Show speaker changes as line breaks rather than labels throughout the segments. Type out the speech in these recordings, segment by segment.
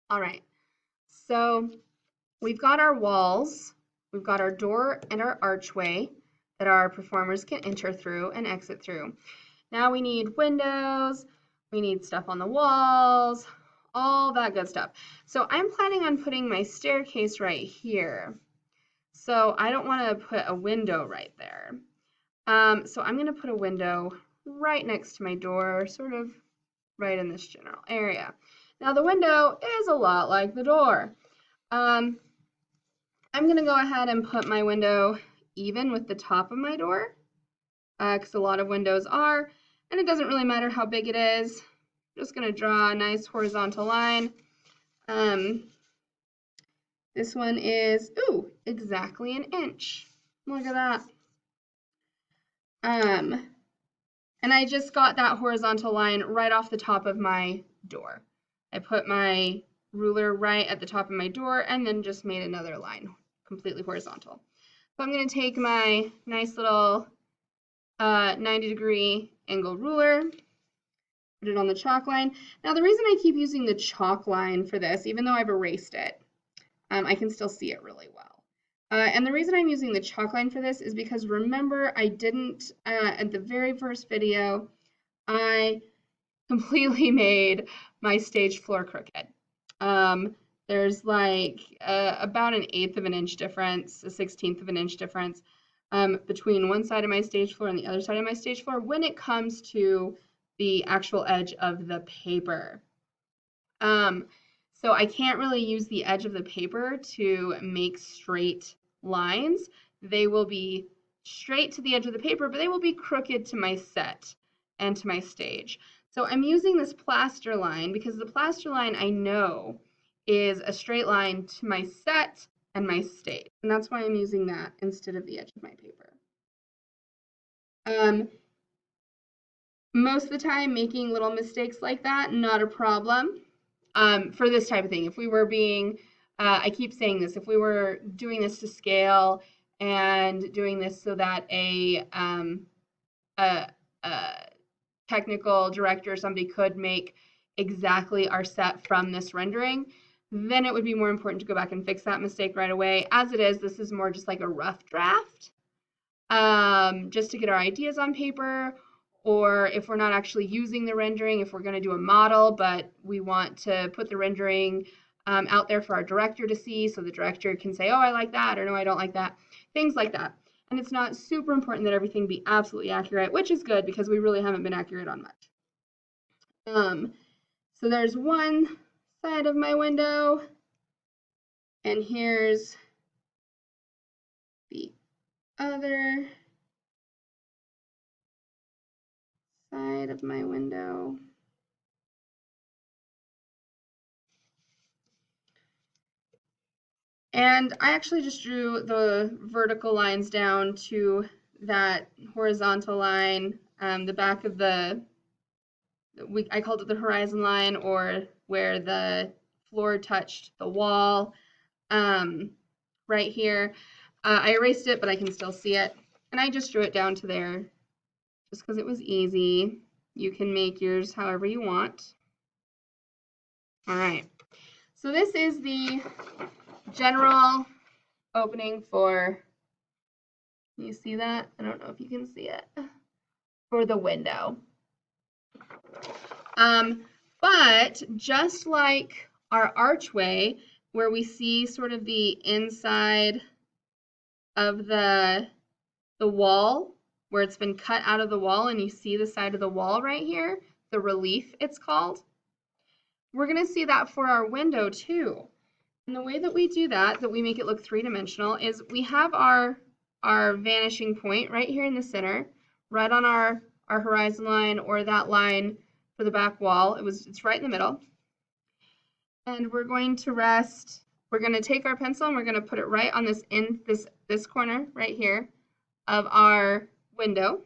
All right, so we've got our walls, we've got our door and our archway that our performers can enter through and exit through. Now we need windows, we need stuff on the walls, all that good stuff. So I'm planning on putting my staircase right here. So I don't want to put a window right there. So I'm going to put a window right next to my door, sort of right in this general area. Now the window is a lot like the door. I'm going to go ahead and put my window even with the top of my door, because a lot of windows are, and it doesn't really matter how big it is. I'm just going to draw a nice horizontal line. This one is, ooh, exactly an inch. Look at that. And I just got that horizontal line right off the top of my door. I put my ruler right at the top of my door and then just made another line completely horizontal. So I'm going to take my nice little 90-degree angle ruler, put it on the chalk line. Now the reason I keep using the chalk line for this, even though I've erased it, I can still see it really well. And the reason I'm using the chalk line for this is because remember I didn't, at the very first video, I completely made my stage floor crooked. There's like about an 1/8 of an inch difference, a 1/16 of an inch difference between one side of my stage floor and the other side of my stage floor when it comes to the actual edge of the paper. So I can't really use the edge of the paper to make straight lines. They will be straight to the edge of the paper, but they will be crooked to my set and to my stage. So I'm using this plaster line because the plaster line I know is a straight line to my set and my stage. And that's why I'm using that instead of the edge of my paper. Most of the time, making little mistakes like that, not a problem. For this type of thing, if we were being, I keep saying this, if we were doing this to scale and doing this so that a technical director or somebody could make exactly our set from this rendering, then it would be more important to go back and fix that mistake right away. As it is, this is more just like a rough draft, just to get our ideas on paper, or if we're not actually using the rendering, if we're going to do a model, but we want to put the rendering out there for our director to see so the director can say, oh, I like that, or no, I don't like that, things like that. And it's not super important that everything be absolutely accurate, which is good because we really haven't been accurate on much. So there's one side of my window, and here's the other side of my window. And I actually just drew the vertical lines down to that horizontal line, the back of I called it the horizon line, or where the floor touched the wall, right here. I erased it, but I can still see it. And I just drew it down to there just because it was easy. You can make yours however you want. All right. So this is the general opening for, you see that? I don't know if you can see it, for the window. But just like our archway, where we see sort of the inside of the wall, where it's been cut out of the wall and you see the side of the wall right here, the relief it's called, we're going to see that for our window too. And the way that we do that we make it look three-dimensional, is we have our vanishing point right here in the center, right on our horizon line, or that line for the back wall. It's right in the middle. And we're going to take our pencil and we're going to put it right on this corner right here of our window.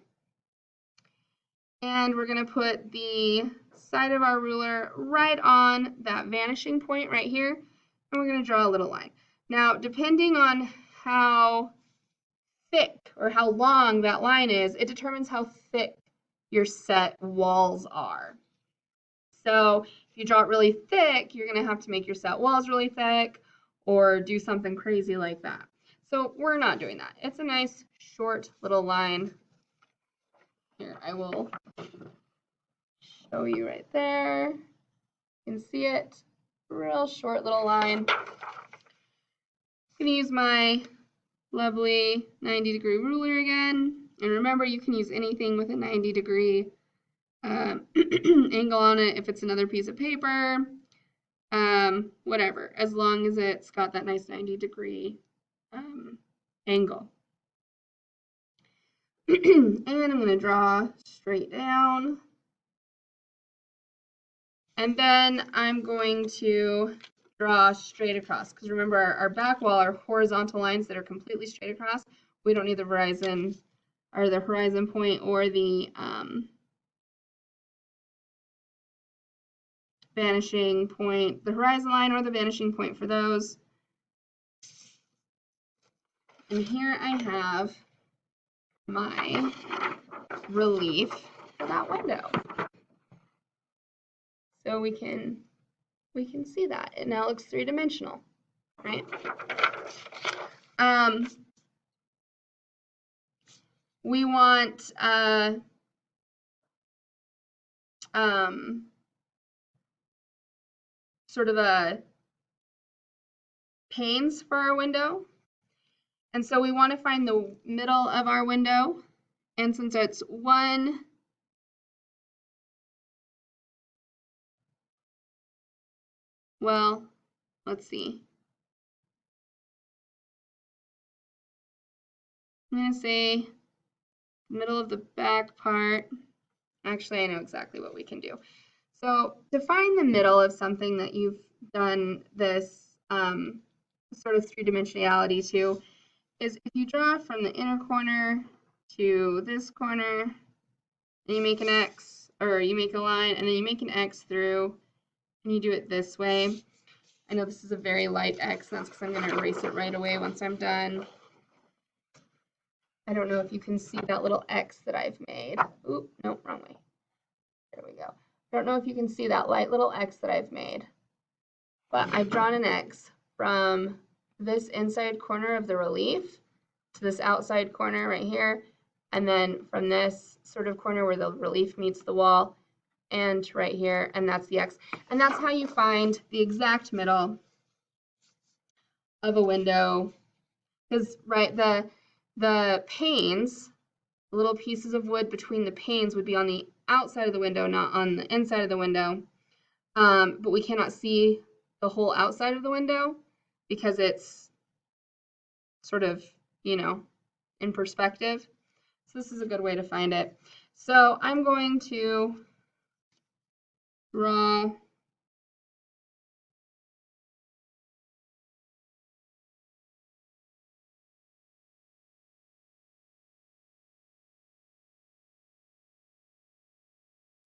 And we're going to put the side of our ruler right on that vanishing point right here. And we're going to draw a little line. Now, depending on how thick or how long that line is, it determines how thick your set walls are. So if you draw it really thick, you're going to have to make your set walls really thick or do something crazy like that. So we're not doing that. It's a nice short little line. Here, I will show you right there. You can see it. Real short little line. I'm going to use my lovely 90-degree ruler again. And remember, you can use anything with a 90-degree angle on it, if it's another piece of paper, whatever, as long as it's got that nice 90-degree angle. And I'm going to draw straight down. And then I'm going to draw straight across, because remember, our back wall are horizontal lines that are completely straight across. We don't need the horizon point or the vanishing point, the horizon line or the vanishing point for those. And here I have my relief for that window. So we can see that. It now looks three-dimensional, right? We want sort of a panes for our window. And so we want to find the middle of our window. And since it's one, well, let's see. I'm going to say middle of the back part. Actually, I know exactly what we can do. So to find the middle of something that you've done this sort of three-dimensionality to is if you draw from the inner corner to this corner, and you make an X, or you make a line, and then you make an X through, and you do it this way. I know this is a very light X, and that's because I'm going to erase it right away once I'm done. I don't know if you can see that little X that I've made. Oop, nope, wrong way. There we go. I don't know if you can see that light little X that I've made, but I've drawn an X from this inside corner of the relief to this outside corner right here, and then from this sort of corner where the relief meets the wall and right here, and that's the X. And that's how you find the exact middle of a window, because right, the panes, the little pieces of wood between the panes would be on the outside of the window, not on the inside of the window. But we cannot see the whole outside of the window because it's sort of, you know, in perspective. So this is a good way to find it. So I'm going to draw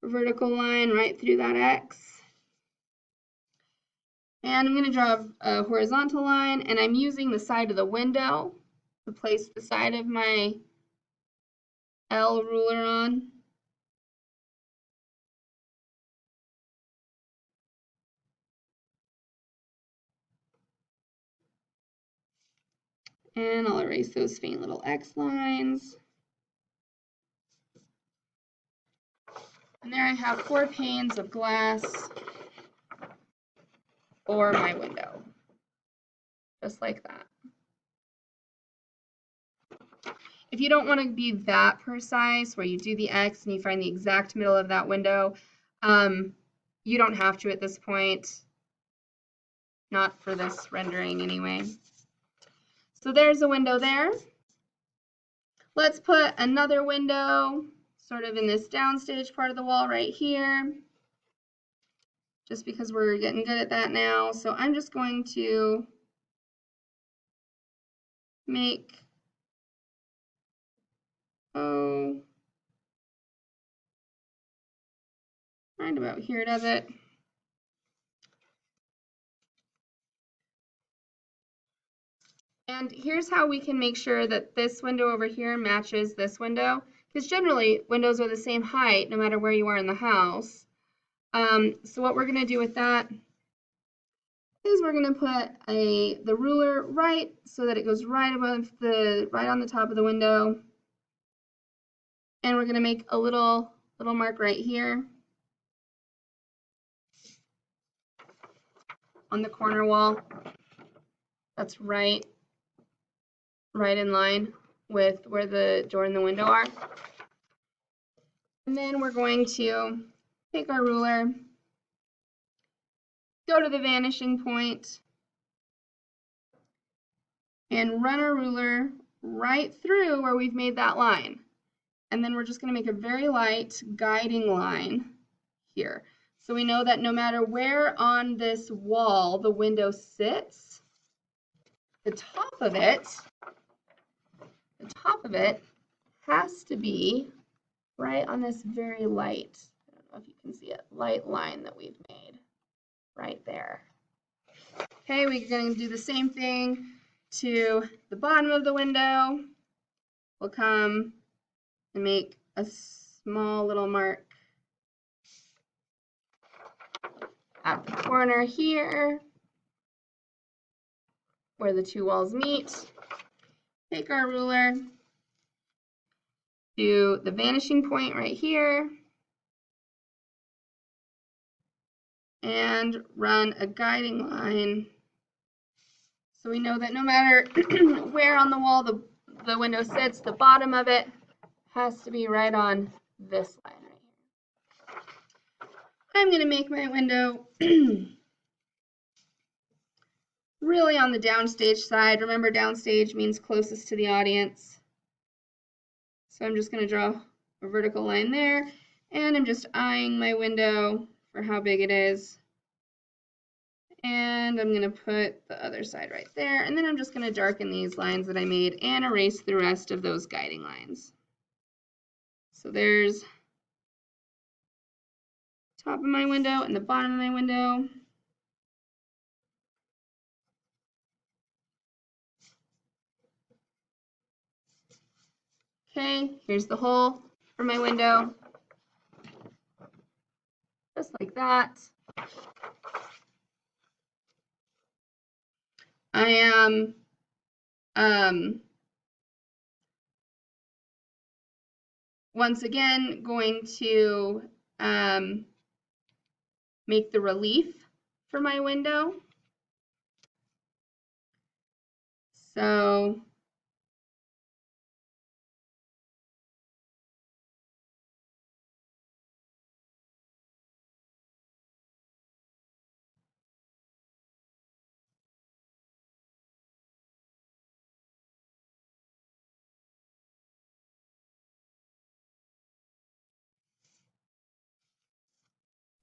a vertical line right through that X. And I'm going to draw a horizontal line, and I'm using the side of the window to place the side of my L ruler on. And I'll erase those faint little X lines. And there I have 4 panes of glass for my window, just like that. If you don't want to be that precise, where you do the X and you find the exact middle of that window, you don't have to at this point, not for this rendering anyway. So there's a window there. Let's put another window sort of in this downstage part of the wall right here, just because we're getting good at that now. So I'm just going to make, right about here does it. And here's how we can make sure that this window over here matches this window, because generally windows are the same height no matter where you are in the house. So what we're going to do with that is we're going to put the ruler right so that it goes right on the top of the window. And we're going to make a little mark right here on the corner wall. That's right in line with where the door and the window are. And then we're going to take our ruler, go to the vanishing point, and run our ruler right through where we've made that line. And then we're just going to make a very light guiding line here. So we know that no matter where on this wall the window sits, the top of it has to be right on this very light, I don't know if you can see it, light line that we've made right there. Okay, we're going to do the same thing to the bottom of the window. We'll come and make a small little mark at the corner here where the two walls meet. Take our ruler to the vanishing point right here and run a guiding line so we know that no matter where on the wall the window sits, the bottom of it has to be right on this line right here. I'm going to make my window really on the downstage side. Remember, downstage means closest to the audience. So I'm just going to draw a vertical line there, and I'm just eyeing my window for how big it is. And I'm going to put the other side right there, and then I'm just going to darken these lines that I made and erase the rest of those guiding lines. So there's the top of my window and the bottom of my window. Okay, here's the hole for my window, just like that. I am once again going to make the relief for my window. So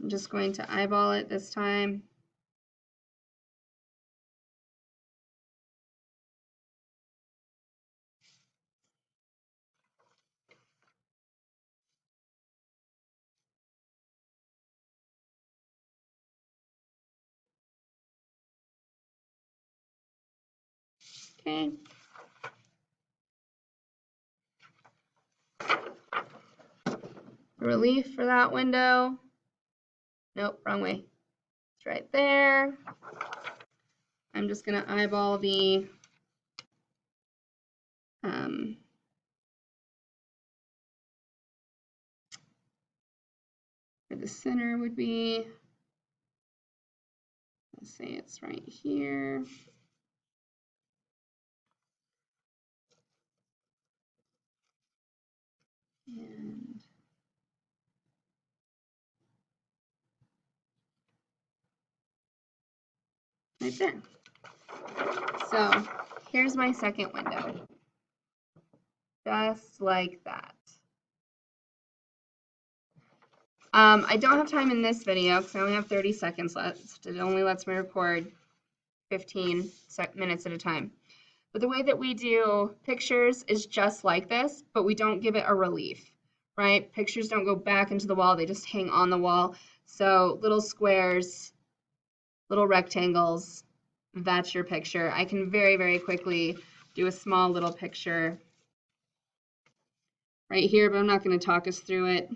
I'm just going to eyeball it this time. Okay. Relief for that window. Nope, wrong way. It's right there. I'm just going to eyeball the where the center would be. Let's say it's right here. And right there. So here's my second window. Just like that. I don't have time in this video because I only have 30 seconds left. It only lets me record 15 minutes at a time. But the way that we do pictures is just like this, but we don't give it a relief, right? Pictures don't go back into the wall, they just hang on the wall. So little squares, little rectangles, that's your picture. I can very, very quickly do a small little picture right here, but I'm not going to talk us through it.